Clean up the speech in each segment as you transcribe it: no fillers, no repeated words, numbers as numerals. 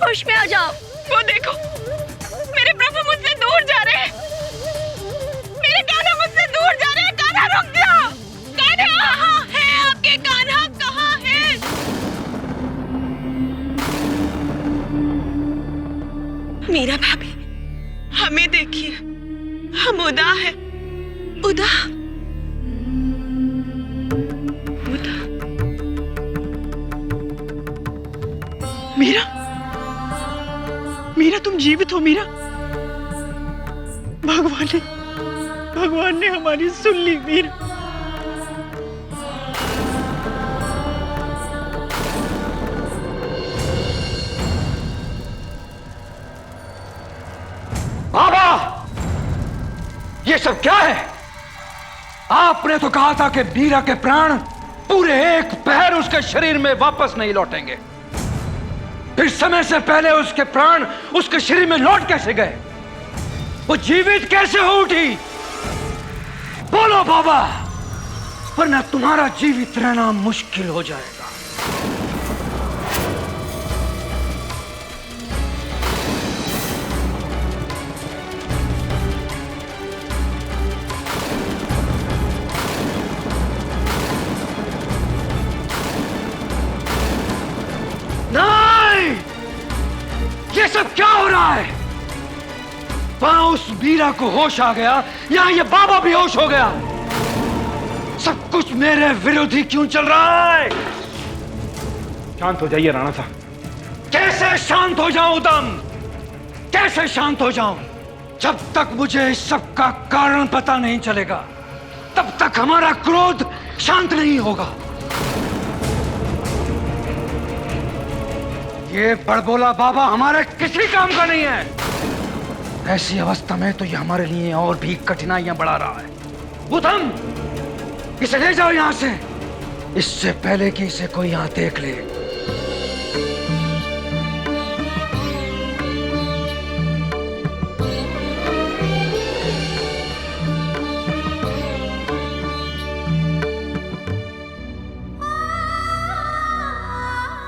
होश में आ जाओ। वो देखो, मेरे प्रभु मुझसे दूर जा रहे हैं। मेरे कान्हा मुझसे दूर जा रहे हैं। कान्हा रुक जाओ। कान्हा कहाँ है? आपके कान्हा कहाँ है? मीरा भाभी, हमें देखिए, हम उदा है। उदा, उदा। मीरा, मीरा तुम जीवित हो मीरा? भगवान ने हमारी सुन ली मीरा। बाबा, ये सब क्या है? आपने तो कहा था कि मीरा के प्राण पूरे एक पहर उसके शरीर में वापस नहीं लौटेंगे। फिर समय से पहले उसके प्राण उसके शरीर में लौट कैसे गए? वो जीवित कैसे हो उठी? बोलो बाबा, वरना तुम्हारा जीवित रहना मुश्किल हो जाएगा। नहीं! ये सब क्या हो रहा है? वहां उस मीरा को होश आ गया, यहां ये बाबा भी होश हो गया। सब कुछ मेरे विरोधी क्यों चल रहा है? शांत हो जाइए राणा साहब। कैसे शांत हो जाऊं उदम? कैसे शांत हो जाऊं? जब तक मुझे इस सब का कारण पता नहीं चलेगा, तब तक हमारा क्रोध शांत नहीं होगा। ये बड़बोला बाबा हमारे किसी काम का नहीं है। ऐसी अवस्था में तो ये हमारे लिए और भी कठिनाइयां बढ़ा रहा है। उदम, इसे ले जाओ यहां से, इससे पहले कि इसे कोई यहां देख ले।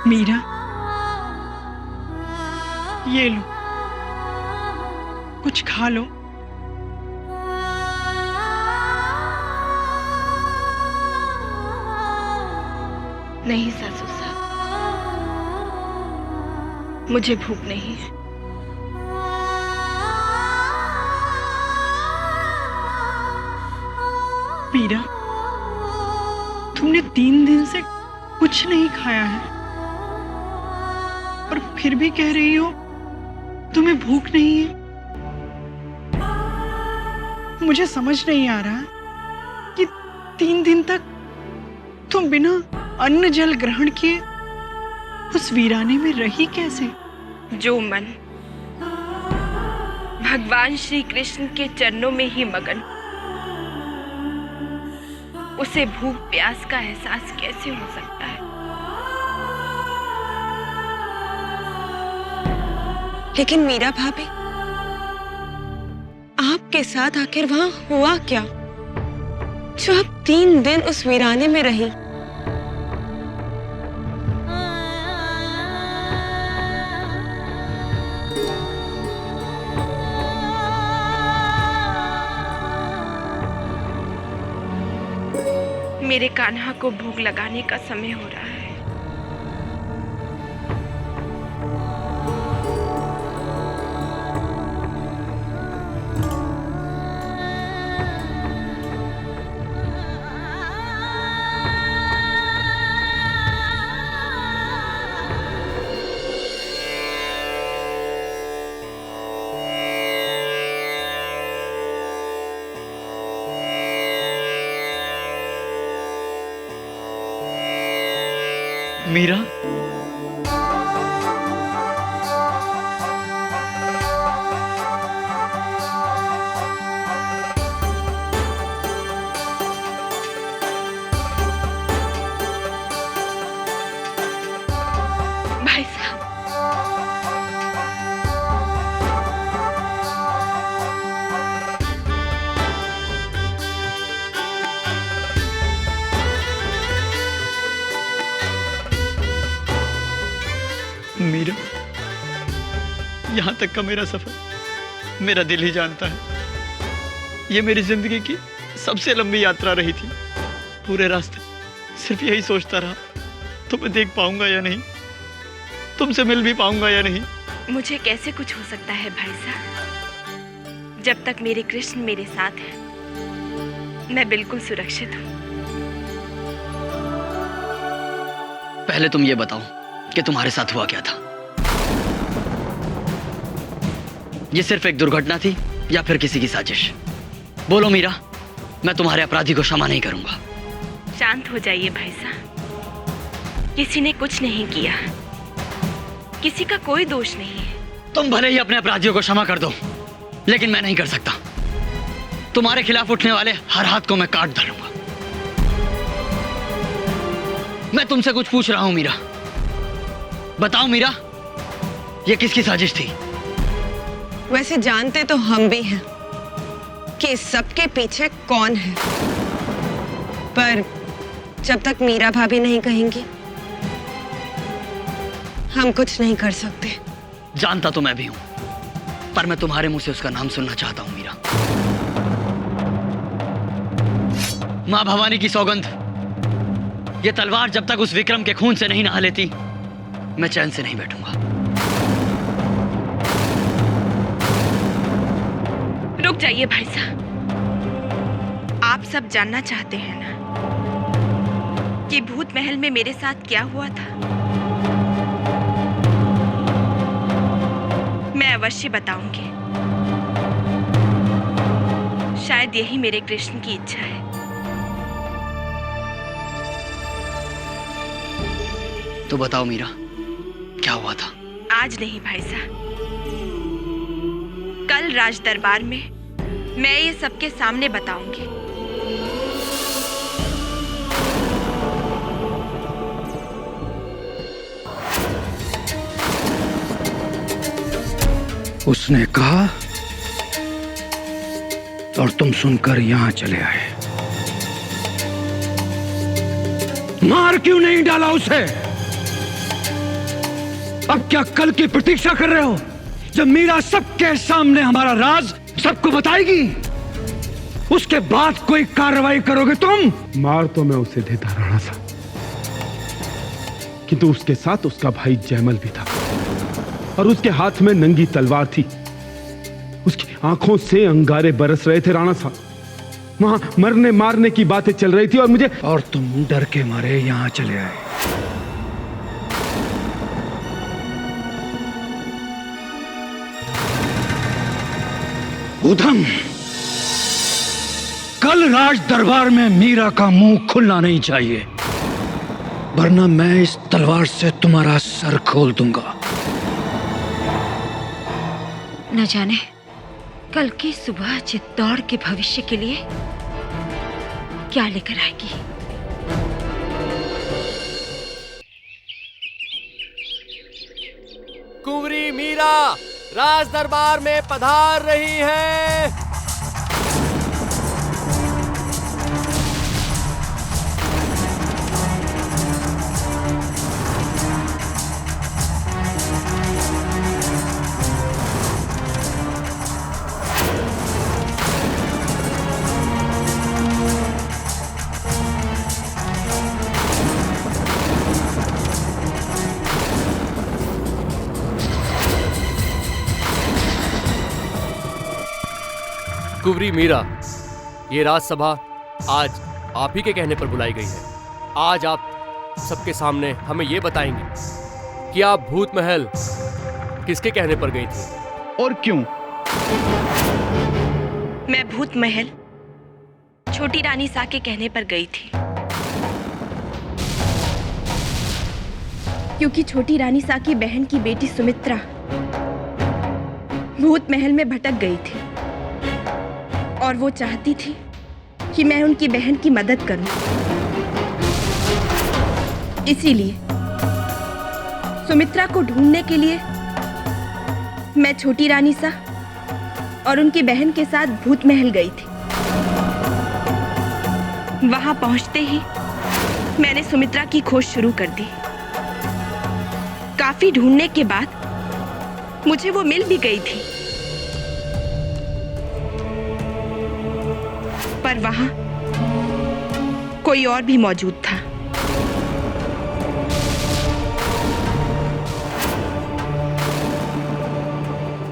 मीरा, ये लो, कुछ खा लो। नहीं सासू साहब, मुझे भूख नहीं है। मीरा, तुमने 3 दिन से कुछ नहीं खाया है और फिर भी कह रही हो तुम्हें भूख नहीं है। मुझे समझ नहीं आ रहा कि 3 दिन तक तुम बिना अन्न जल ग्रहण किए उस वीराने में रही कैसे? जो मन भगवान श्री कृष्ण के चरणों में ही मगन, उसे भूख प्यास का एहसास कैसे हो सकता है? लेकिन मीरा भाभी, आपके साथ आखिर वहां हुआ क्या जो आप 3 दिन उस वीराने में रही? मेरे कान्हा को भोग लगाने का समय हो रहा है। मीरा, भाई साहब, यहाँ तक का मेरा सफर मेरा दिल ही जानता है। ये मेरी जिंदगी की सबसे लंबी यात्रा रही थी। पूरे रास्ते सिर्फ यही सोचता रहा, तुम्हें देख पाऊंगा या नहीं, तुमसे मिल भी पाऊंगा या नहीं। मुझे कैसे कुछ हो सकता है भाई साहब? जब तक मेरे कृष्ण मेरे साथ है मैं बिल्कुल सुरक्षित हूँ। पहले तुम ये बताओ कि तुम्हारे साथ हुआ क्या था? ये सिर्फ एक दुर्घटना थी या फिर किसी की साजिश? बोलो मीरा, मैं तुम्हारे अपराधी को क्षमा नहीं करूंगा। शांत हो जाइए भाई साहब, किसी ने कुछ नहीं किया, किसी का कोई दोष नहीं है। तुम भले ही अपने अपराधियों को क्षमा कर दो, लेकिन मैं नहीं कर सकता। तुम्हारे खिलाफ उठने वाले हर हाथ को मैं काट डालूंगा। मैं तुमसे कुछ पूछ रहा हूं मीरा, बताओ मीरा, ये किसकी साजिश थी? वैसे जानते तो हम भी हैं कि इस सबके पीछे कौन है, पर जब तक मीरा भाभी नहीं कहेंगी हम कुछ नहीं कर सकते। जानता तो मैं भी हूं, पर मैं तुम्हारे मुंह से उसका नाम सुनना चाहता हूं मीरा। मां भवानी की सौगंध, ये तलवार जब तक उस विक्रम के खून से नहीं नहा लेती मैं चैन से नहीं बैठूंगा। रुक जाइए भाई साहब, आप सब जानना चाहते हैं ना कि भूत महल में मेरे साथ क्या हुआ था? मैं अवश्य बताऊंगी। शायद यही मेरे कृष्ण की इच्छा है। तो बताओ मीरा, क्या हुआ था? आज नहीं भाई साहब, कल राज दरबार में मैं ये सबके सामने बताऊंगी। उसने कहा और तुम सुनकर यहां चले आए। मार क्यों नहीं डाला उसे? अब क्या कल की प्रतीक्षा कर रहे हो, जब मीरा सबके सामने हमारा राज सबको बताएगी? उसके बाद कोई कार्रवाई करोगे तुम? मार तो मैं उसे देता राणा साहब, किंतु उसके साथ उसका भाई जयमल भी था और उसके हाथ में नंगी तलवार थी। उसकी आंखों से अंगारे बरस रहे थे राणा साहब। वहां मरने मारने की बातें चल रही थी और तुम डर के मारे यहां चले आए। ऊधम, कल राज दरबार में मीरा का मुंह खुलना नहीं चाहिए, वरना मैं इस तलवार से तुम्हारा सर खोल दूंगा। न जाने कल की सुबह चित्तौड़ के भविष्य के लिए क्या लेकर आएगी। कुंवरी मीरा राज दरबार में पधार रही है। कुंवरी मीरा, ये राजसभा आज आप ही के कहने पर बुलाई गई है। आज आप सबके सामने हमें ये बताएंगे कि आप भूत महल किसके कहने पर गई थी और क्यों? मैं भूत महल छोटी रानी सा के कहने पर गई थी, क्योंकि छोटी रानी सा की बहन की बेटी सुमित्रा भूत महल में भटक गई थी और वो चाहती थी कि मैं उनकी बहन की मदद करूं। इसीलिए सुमित्रा को ढूंढने के लिए मैं छोटी रानी सा और उनकी बहन के साथ भूत महल गई थी। वहां पहुंचते ही मैंने सुमित्रा की खोज शुरू कर दी। काफी ढूंढने के बाद मुझे वो मिल भी गई थी, पर वहां कोई और भी मौजूद था।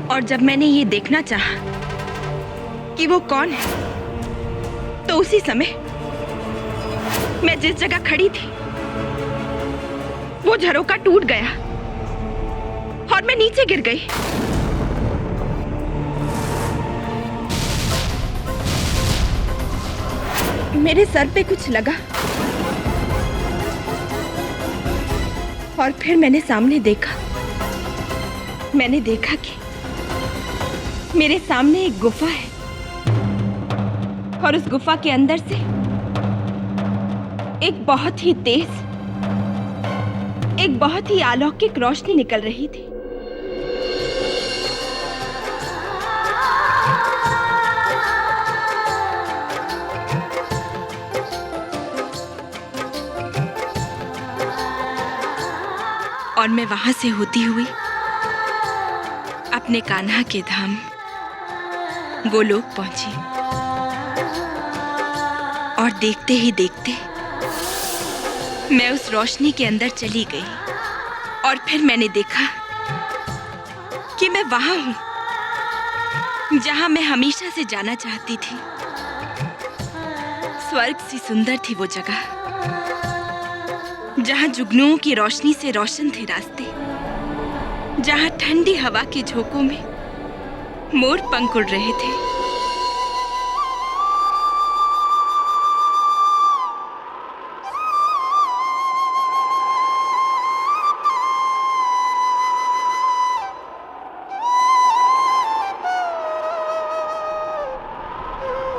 और जब मैंने ये देखना चाहा कि वो कौन है, तो उसी समय मैं जिस जगह खड़ी थी वो झरोका टूट गया और मैं नीचे गिर गई। मेरे सर पे कुछ लगा और फिर मैंने सामने देखा। मैंने देखा कि मेरे सामने एक गुफा है और उस गुफा के अंदर से एक बहुत ही तेज, एक बहुत ही अलौकिक रोशनी निकल रही थी। और मैं वहां से होती हुई अपने कान्हा के धाम गोलोक पहुंची। और देखते ही देखते मैं उस रोशनी के अंदर चली गई और फिर मैंने देखा कि मैं वहां हूं जहां मैं हमेशा से जाना चाहती थी। स्वर्ग सी सुंदर थी वो जगह, जहां जुगनुओं की रोशनी से रोशन थे रास्ते, जहां ठंडी हवा के झोंकों में मोर पंख उड़ रहे थे।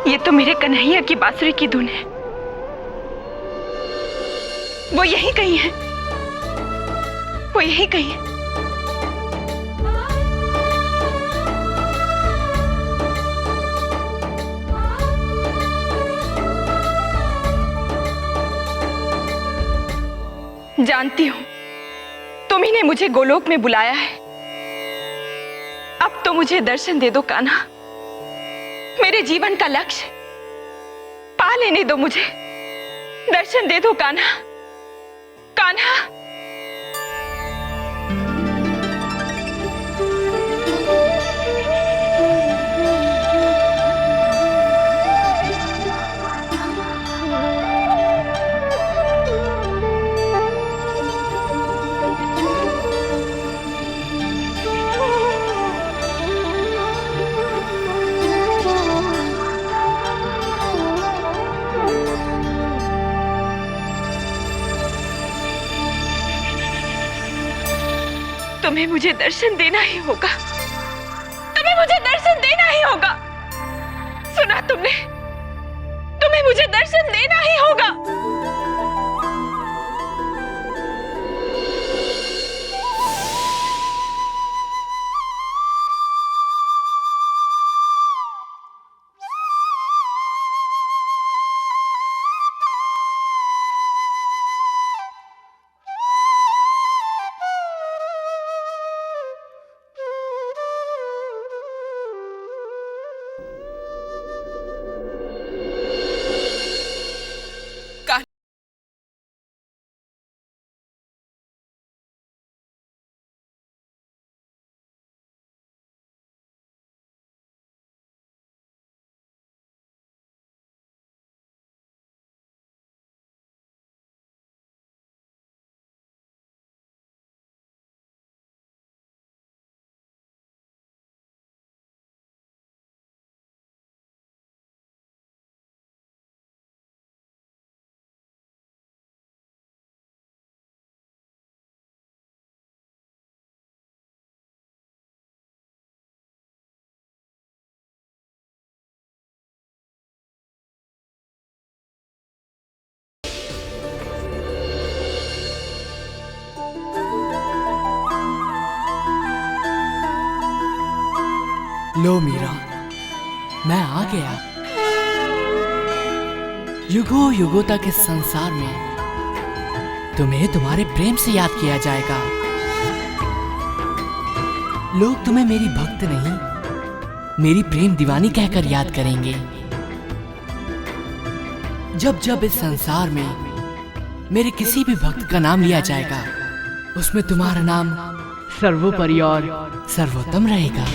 ये तो मेरे कन्हैया की बांसुरी की धुन है। वो यहीं कहीं है, वो यहीं कहीं है। जानती हूं तुम्ही ने मुझे गोलोक में बुलाया है। अब तो मुझे दर्शन दे दो कान्हा, मेरे जीवन का लक्ष्य पा लेने दो मुझे। दर्शन दे दो कान्हा, कान्हा। तुम्हें मुझे दर्शन देना ही होगा, तुम्हें मुझे दर्शन देना ही होगा। सुना तुमने, तुम्हें मुझे दर्शन देना ही होगा। लो मीरा, मैं आ गया। युगों युगों तक इस संसार में तुम्हें तुम्हारे प्रेम से याद किया जाएगा। लोग तुम्हें मेरी भक्त नहीं, मेरी प्रेम दीवानी कहकर याद करेंगे। जब जब इस संसार में मेरे किसी भी भक्त का नाम लिया जाएगा, उसमें तुम्हारा नाम सर्वोपरि और सर्वोत्तम रहेगा।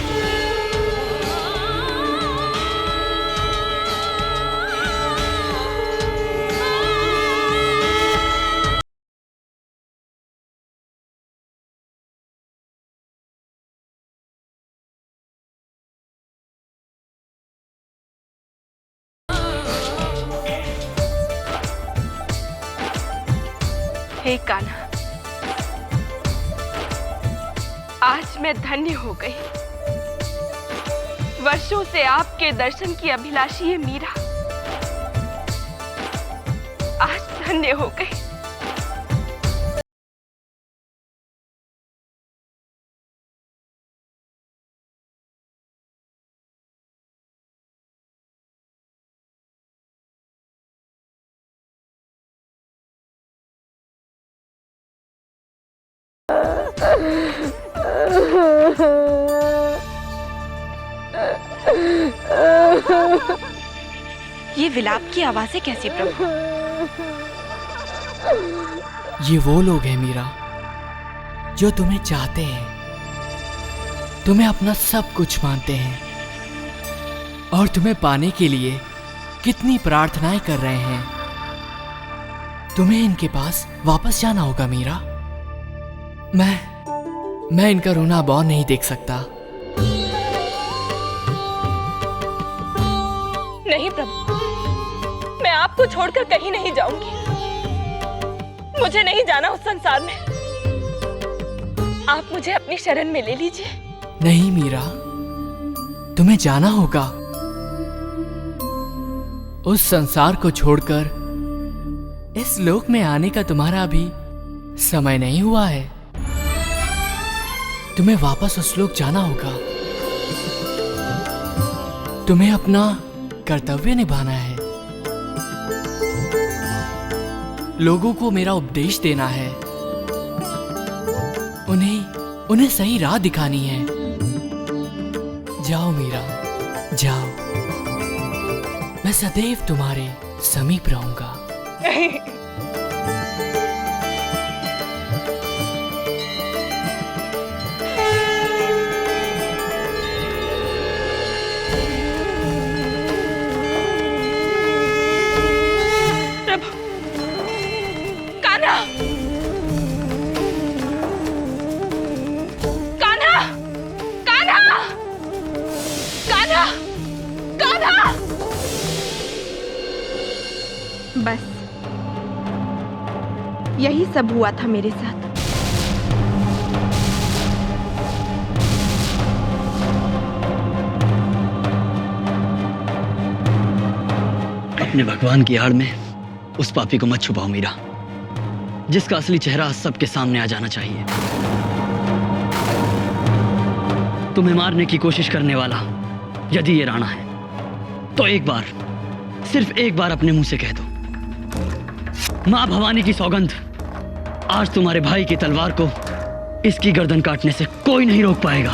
हे कान्हा, आज मैं धन्य हो गई। वर्षों से आपके दर्शन की अभिलाषी है मीरा, आज धन्य हो गई। ये विलाप की आवाजें कैसी प्रभु? ये वो लोग हैं मीरा, जो तुम्हें चाहते हैं, तुम्हें अपना सब कुछ मानते हैं और तुम्हें पाने के लिए कितनी प्रार्थनाएं कर रहे हैं। तुम्हें इनके पास वापस जाना होगा मीरा। मैं इनका रोना अब और नहीं देख सकता। नहीं प्रभु, मैं आपको छोड़कर कहीं नहीं जाऊंगी। मुझे नहीं जाना उस संसार में। आप मुझे अपनी शरण में ले लीजिए। नहीं मीरा, तुम्हें जाना होगा। उस संसार को छोड़कर इस लोक में आने का तुम्हारा अभी समय नहीं हुआ है। तुम्हें वापस उस लोक जाना होगा। तुम्हें अपना कर्तव्य निभाना है, लोगों को मेरा उपदेश देना है, उन्हें सही राह दिखानी है। जाओ मीरा, जाओ। मैं सदैव तुम्हारे समीप रहूंगा। बस यही सब हुआ था मेरे साथ। अपने भगवान की आड़ में उस पापी को मत छुपाओ मीरा, जिसका असली चेहरा सबके सामने आ जाना चाहिए। तुम्हें मारने की कोशिश करने वाला यदि ये राणा है, तो एक बार, सिर्फ एक बार अपने मुंह से कह दो, मां भवानी की सौगंध, आज तुम्हारे भाई की तलवार को इसकी गर्दन काटने से कोई नहीं रोक पाएगा।